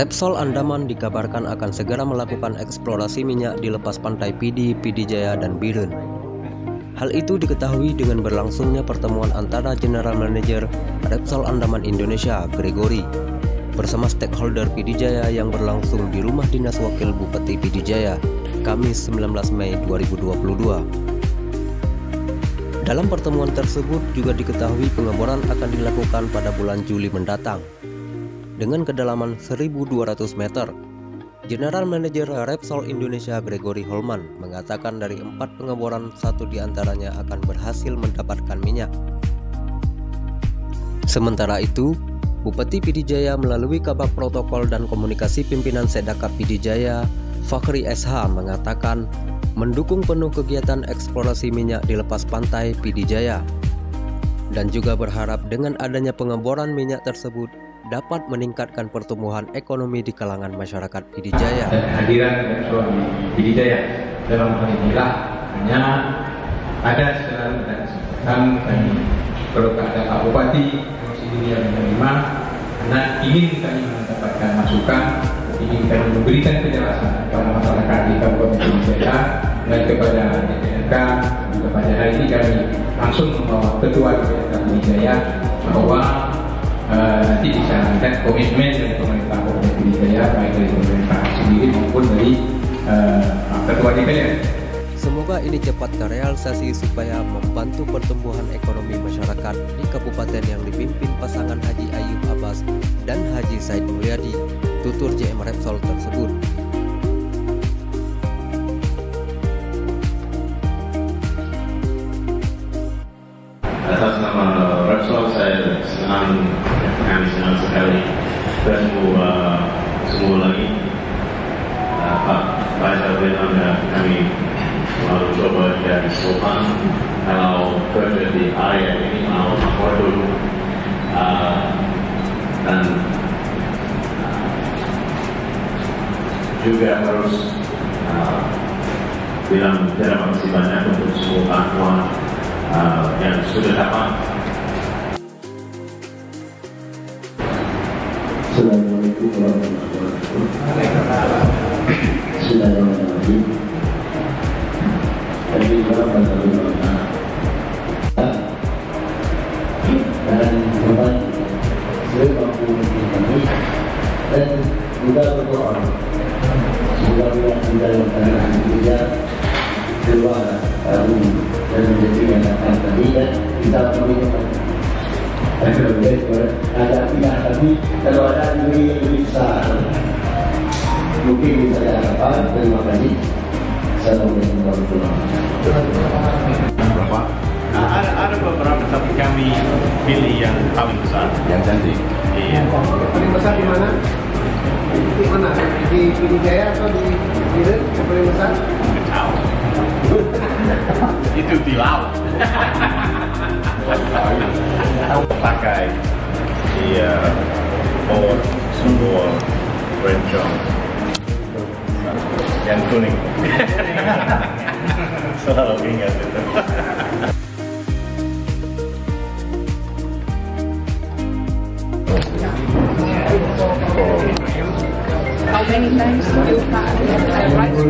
Repsol Andaman dikabarkan akan segera melakukan eksplorasi minyak di lepas pantai Pidi, Pidi Jaya, dan Biren. Hal itu diketahui dengan berlangsungnya pertemuan antara General Manager Repsol Andaman Indonesia, Gregory, bersama stakeholder Pidi Jaya yang berlangsung di Rumah Dinas Wakil Bupati Pidi Jaya, Kamis 19 Mei 2022. Dalam pertemuan tersebut juga diketahui pengeboran akan dilakukan pada bulan Juli mendatang dengan kedalaman 1.200 meter. General Manager Repsol Indonesia Gregory Holman mengatakan dari 4 pengeboran, 1 diantaranya akan berhasil mendapatkan minyak. Sementara itu, Bupati Pidi Jaya melalui Kabak Protokol dan Komunikasi Pimpinan Sedakap Pidi Jaya, Fakhri SH, mengatakan mendukung penuh kegiatan eksplorasi minyak di lepas pantai Pidi Jaya dan juga berharap dengan adanya pengeboran minyak tersebut dapat meningkatkan pertumbuhan ekonomi di kalangan masyarakat Pidi Jaya. Dan hadiran Repsol Pidi Jaya dalam hal inilah hanya ada selalu ada kesempatan kami kalau ada Pak Bupati sendiri yang menerima, karena ingin kami mendapatkan masukan, ingin kami memberikan penjelasan kepada masyarakat di Kabupaten Pidi Jaya dan kepada DPRK. Juga pada hari ini kami langsung membawa Ketua DPRK Pidi Jaya bahwa nanti bisa melihat komitmen dari pemerintah Kabupaten Pidi Jaya, baik dari pemerintah sendiri maupun dari Ketua DPR. Semoga ini cepat terrealisasi supaya membantu pertumbuhan ekonomi masyarakat di kabupaten yang dipimpin pasangan Haji Ayub Abbas dan Haji Said Mulyadi, tutur JM Repsol tersebut. Atas nama Repsol, saya kami senang sekali bertemu semua lagi. Pak Faisal Vietnam dan kami selalu coba dari Sopan kalau kerja di area ini mau lapor dulu dan juga harus bilang terima kasih banyak untuk semua bantuan yang sudah dapat. Assalamualaikum warahmatullahi wabarakatuh. Bismillahirrahmanirrahim. Kami berapa kali dan memang saya mampu kami dan juga berdoa semoga kita yang akan kita keluar dan menjadi yang akan tadi dan kita meminta ada pihak tapi kalau ada lebih besar mungkin bisa diharapkan. Terima kasih. Assalamualaikum warahmatullahi wabarakatuh. Ada beberapa tapi kami pilih yang paling besar, yang cantik. Iya. Paling besar di mana? Di mana? Di Pidi Jaya atau di Biren? Yang paling besar? Kecau. Itu di laut. Pakai bor semua rencong yang kuning. Selalu ingat itu. How many times do you have rights?